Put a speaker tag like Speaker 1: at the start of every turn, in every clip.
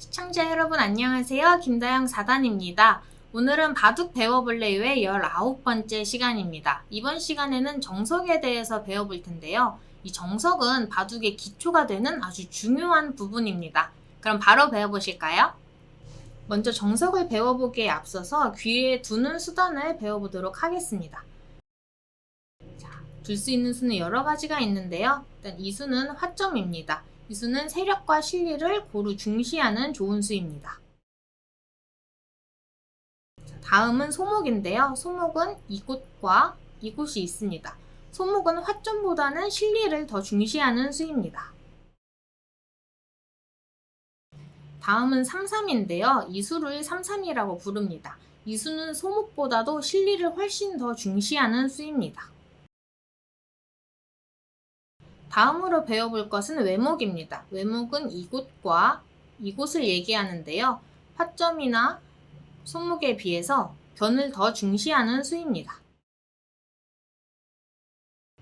Speaker 1: 시청자 여러분 안녕하세요. 김다영 4단입니다. 오늘은 바둑 배워볼래요의 19번째 시간입니다. 이번 시간에는 정석에 대해서 배워볼 텐데요. 이 정석은 바둑의 기초가 되는 아주 중요한 부분입니다. 그럼 바로 배워보실까요? 먼저 정석을 배워보기에 앞서서 귀에 두는 수단을 배워보도록 하겠습니다. 둘 수 있는 수는 여러 가지가 있는데요. 일단 이 수는 화점입니다. 이 수는 세력과 실리를 고루 중시하는 좋은 수입니다. 다음은 소목인데요. 소목은 이곳과 이곳이 있습니다. 소목은 화점보다는 실리를 더 중시하는 수입니다. 다음은 삼삼인데요. 이 수를 삼삼이라고 부릅니다. 이 수는 소목보다도 실리를 훨씬 더 중시하는 수입니다. 다음으로 배워볼 것은 외목입니다. 외목은 이곳과 이곳을 얘기하는데요. 화점이나 손목에 비해서 변을 더 중시하는 수입니다.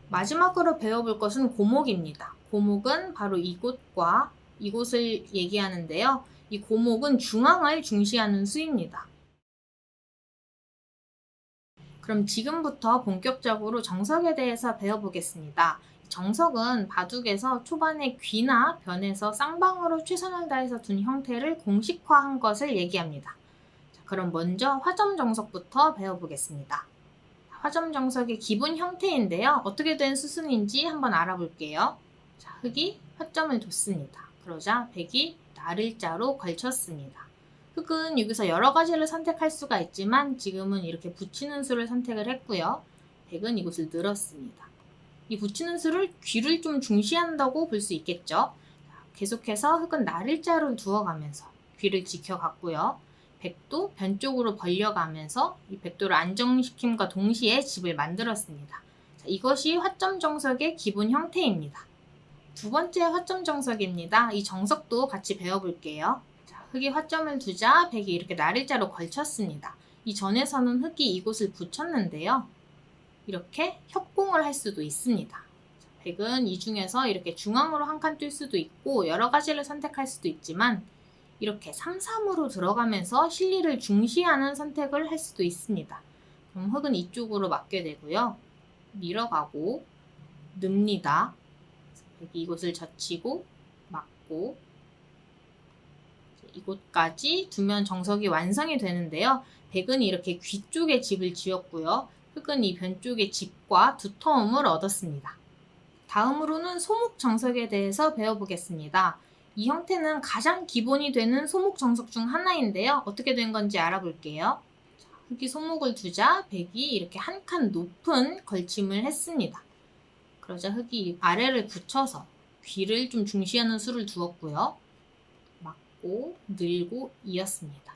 Speaker 1: 마지막으로 배워볼 것은 고목입니다. 고목은 바로 이곳과 이곳을 얘기하는데요. 이 고목은 중앙을 중시하는 수입니다. 그럼 지금부터 본격적으로 정석에 대해서 배워보겠습니다. 정석은 바둑에서 초반에 귀나 변에서 쌍방으로 최선을 다해서 둔 형태를 공식화한 것을 얘기합니다. 자, 그럼 먼저 화점 정석부터 배워보겠습니다. 화점 정석의 기본 형태인데요. 어떻게 된 수순인지 한번 알아볼게요. 자, 흑이 화점을 뒀습니다. 그러자 백이 나를자로 걸쳤습니다. 흑은 여기서 여러 가지를 선택할 수가 있지만 지금은 이렇게 붙이는 수를 선택을 했고요. 백은 이곳을 늘었습니다. 이 붙이는 수를 귀를 좀 중시한다고 볼 수 있겠죠. 계속해서 흑은 나를자로 두어가면서 귀를 지켜갔고요. 백도 변 쪽으로 벌려가면서 이 백도를 안정시킴과 동시에 집을 만들었습니다. 자, 이것이 화점 정석의 기본 형태입니다. 두 번째 화점 정석입니다. 이 정석도 같이 배워볼게요. 자, 흑이 화점을 두자 백이 이렇게 나를자로 걸쳤습니다. 이 전에서는 흑이 이곳을 붙였는데요. 이렇게 협공을 할 수도 있습니다. 백은 이 중에서 이렇게 중앙으로 한 칸 뛸 수도 있고 여러 가지를 선택할 수도 있지만 이렇게 3-3으로 들어가면서 실리를 중시하는 선택을 할 수도 있습니다. 그럼 흑은 이쪽으로 맞게 되고요. 밀어가고 늡니다. 백이 이곳을 젖히고 맞고 이곳까지 두면 정석이 완성이 되는데요. 백은 이렇게 귀 쪽에 집을 지었고요. 흑은 이 변 쪽의 집과 두터움을 얻었습니다. 다음으로는 소목 정석에 대해서 배워보겠습니다. 이 형태는 가장 기본이 되는 소목 정석 중 하나인데요. 어떻게 된 건지 알아볼게요. 흑이 소목을 두자 백이 이렇게 한 칸 높은 걸침을 했습니다. 그러자 흑이 아래를 붙여서 귀를 좀 중시하는 수를 두었고요. 막고 늘고 이었습니다.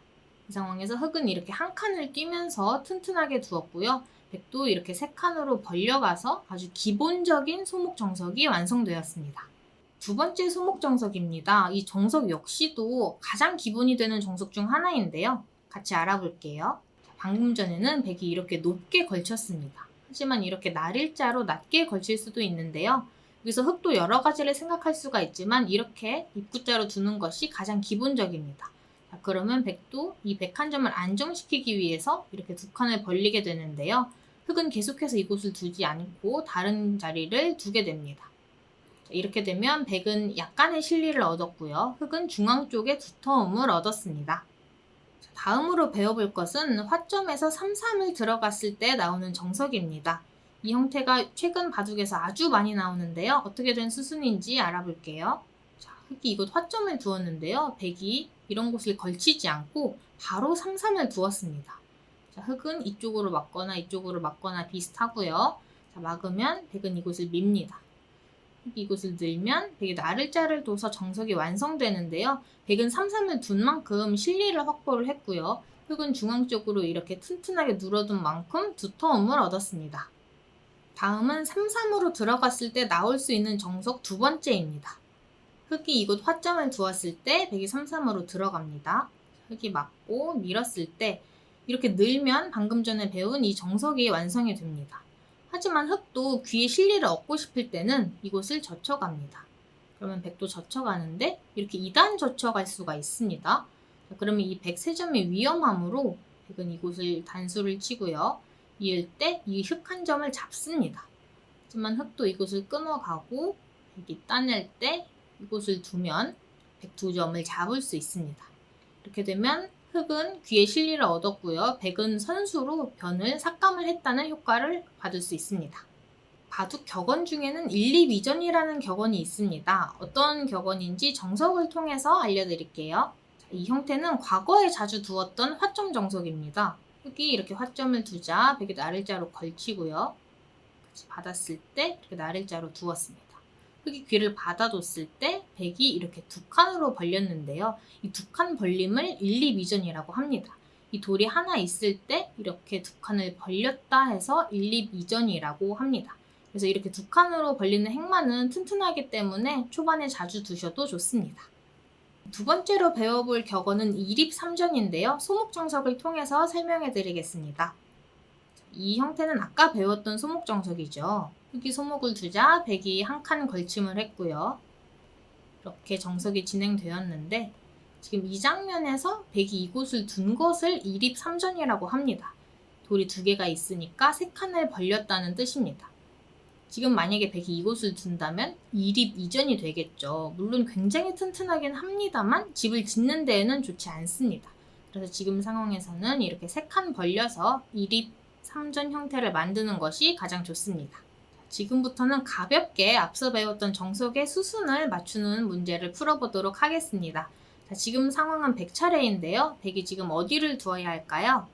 Speaker 1: 이 상황에서 흑은 이렇게 한 칸을 뛰면서 튼튼하게 두었고요. 백도 이렇게 세 칸으로 벌려가서 아주 기본적인 소목 정석이 완성되었습니다. 두 번째 소목 정석입니다. 이 정석 역시도 가장 기본이 되는 정석 중 하나인데요. 같이 알아볼게요. 방금 전에는 백이 이렇게 높게 걸쳤습니다. 하지만 이렇게 날일자로 낮게 걸칠 수도 있는데요. 여기서 흑도 여러 가지를 생각할 수가 있지만 이렇게 입구자로 두는 것이 가장 기본적입니다. 자, 그러면 백도 이 백 한 점을 안정시키기 위해서 이렇게 두 칸을 벌리게 되는데요. 흑은 계속해서 이곳을 두지 않고 다른 자리를 두게 됩니다. 자, 이렇게 되면 백은 약간의 실리를 얻었고요. 흑은 중앙 쪽에 두터움을 얻었습니다. 자, 다음으로 배워볼 것은 화점에서 3-3을 들어갔을 때 나오는 정석입니다. 이 형태가 최근 바둑에서 아주 많이 나오는데요. 어떻게 된 수순인지 알아볼게요. 자, 흑이 이곳 화점을 두었는데요. 백이 이런 곳을 걸치지 않고 바로 3-3을 두었습니다. 자, 흑은 이쪽으로 맞거나 이쪽으로 맞거나 비슷하고요. 자, 막으면 백은 이곳을 밉니다. 흑이 이곳을 늘면 백이 나를자를 둬서 정석이 완성되는데요. 백은 3-3을 둔 만큼 실리를 확보를 했고요. 흑은 중앙 쪽으로 이렇게 튼튼하게 눌어둔 만큼 두터움을 얻었습니다. 다음은 3-3으로 들어갔을 때 나올 수 있는 정석 두 번째입니다. 흑이 이곳 화점을 두었을 때 백이 3-3으로 들어갑니다. 흑이 맞고 밀었을 때 이렇게 늘면 방금 전에 배운 이 정석이 완성이 됩니다. 하지만 흑도 귀에 실리를 얻고 싶을 때는 이곳을 젖혀갑니다. 그러면 100도 젖혀가는데 이렇게 2단 젖혀갈 수가 있습니다. 그러면 이 103점의 위험함으로 100은 이곳을 단수를 치고요. 이을 때 이 흙 한 점을 잡습니다. 하지만 흙도 이곳을 끊어가고 100이 따낼 때 이곳을 두면 102점을 잡을 수 있습니다. 이렇게 되면 흙은 귀의 실리를 얻었고요. 100은 선수로 변을 삭감을 했다는 효과를 받을 수 있습니다. 바둑 격언 중에는 1, 2, 2전이라는 격언이 있습니다. 어떤 격언인지 정석을 통해서 알려드릴게요. 이 형태는 과거에 자주 두었던 화점 정석입니다. 흙이 이렇게 화점을 두자 100이 나를자로 걸치고요. 받았을 때 이렇게 나를자로 두었습니다. 흙이 귀를 받아뒀을 때 100이 이렇게 두 칸으로 벌렸는데요. 이 두 칸 벌림을 1, 2, 2전이라고 합니다. 이 돌이 하나 있을 때 이렇게 두 칸을 벌렸다 해서 1, 2, 2전이라고 합니다. 그래서 이렇게 두 칸으로 벌리는 행마는 튼튼하기 때문에 초반에 자주 두셔도 좋습니다. 두 번째로 배워볼 격언은 2립 3전인데요. 소목정석을 통해서 설명해 드리겠습니다. 이 형태는 아까 배웠던 소목정석이죠. 흙이 소목을 두자 100이 한 칸 걸침을 했고요. 이렇게 정석이 진행되었는데 지금 이 장면에서 100이 이곳을 둔 것을 2립 3전이라고 합니다. 돌이 두 개가 있으니까 세 칸을 벌렸다는 뜻입니다. 지금 만약에 100이 이곳을 둔다면 2립 2전이 되겠죠. 물론 굉장히 튼튼하긴 합니다만 집을 짓는 데에는 좋지 않습니다. 그래서 지금 상황에서는 이렇게 3칸 벌려서 2립 3전 형태를 만드는 것이 가장 좋습니다. 지금부터는 가볍게 앞서 배웠던 정석의 수순을 맞추는 문제를 풀어보도록 하겠습니다. 자, 지금 상황은 100차례인데요. 100이 지금 어디를 두어야 할까요?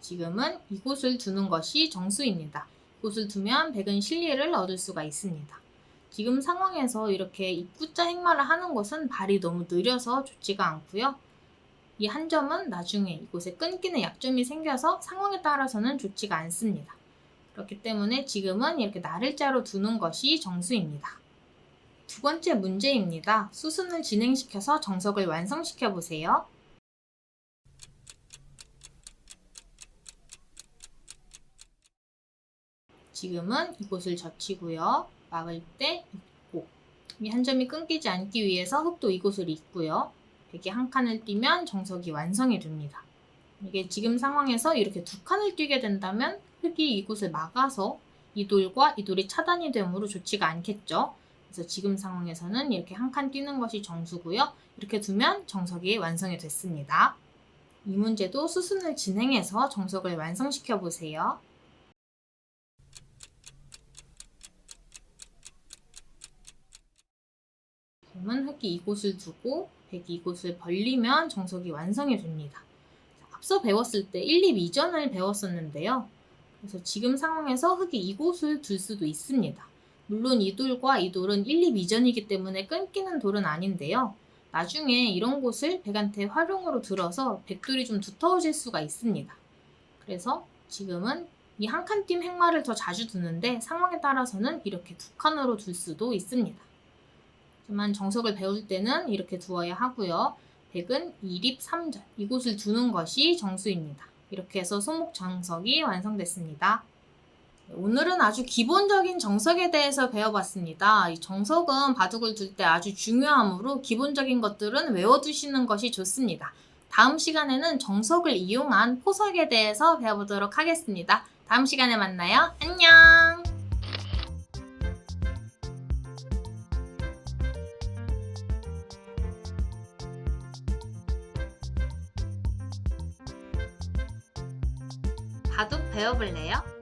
Speaker 1: 지금은 이곳을 두는 것이 정수입니다. 이곳을 두면 100은 실리를 얻을 수가 있습니다. 지금 상황에서 이렇게 입구자 행마를 하는 것은 발이 너무 느려서 좋지가 않고요. 이 한 점은 나중에 이곳에 끊기는 약점이 생겨서 상황에 따라서는 좋지가 않습니다. 그렇기 때문에 지금은 이렇게 나를자로 두는 것이 정수입니다. 두 번째 문제입니다. 수순을 진행시켜서 정석을 완성시켜 보세요. 지금은 이곳을 젖히고요. 막을 때 잇고 이 한 점이 끊기지 않기 위해서 흙도 이곳을 잇고요. 100이 한 칸을 띄면 정석이 완성이 됩니다. 이게 지금 상황에서 이렇게 두 칸을 띄게 된다면 흙이 이곳을 막아서 이 돌과 이 돌이 차단이 되므로 좋지가 않겠죠. 그래서 지금 상황에서는 이렇게 한 칸 띄는 것이 정수고요. 이렇게 두면 정석이 완성이 됐습니다. 이 문제도 수순을 진행해서 정석을 완성시켜 보세요. 그러면 흙이 이곳을 두고 100이 이곳을 벌리면 정석이 완성이 됩니다. 앞서 배웠을 때 1, 2, 2전을 배웠었는데요. 그래서 지금 상황에서 흙이 이곳을 둘 수도 있습니다. 물론 이 돌과 이 돌은 1, 2, 2전이기 때문에 끊기는 돌은 아닌데요. 나중에 이런 곳을 100한테 활용으로 들어서 100돌이 좀 두터워질 수가 있습니다. 그래서 지금은 이 한 칸 띄 행마를 더 자주 두는데 상황에 따라서는 이렇게 두 칸으로 둘 수도 있습니다. 하지만 정석을 배울 때는 이렇게 두어야 하고요. 100은 2립 3전, 이곳을 두는 것이 정수입니다. 이렇게 해서 소목 정석이 완성됐습니다. 오늘은 아주 기본적인 정석에 대해서 배워봤습니다. 이 정석은 바둑을 둘 때 아주 중요하므로 기본적인 것들은 외워두시는 것이 좋습니다. 다음 시간에는 정석을 이용한 포석에 대해서 배워보도록 하겠습니다. 다음 시간에 만나요. 안녕! 바둑 배워볼래요?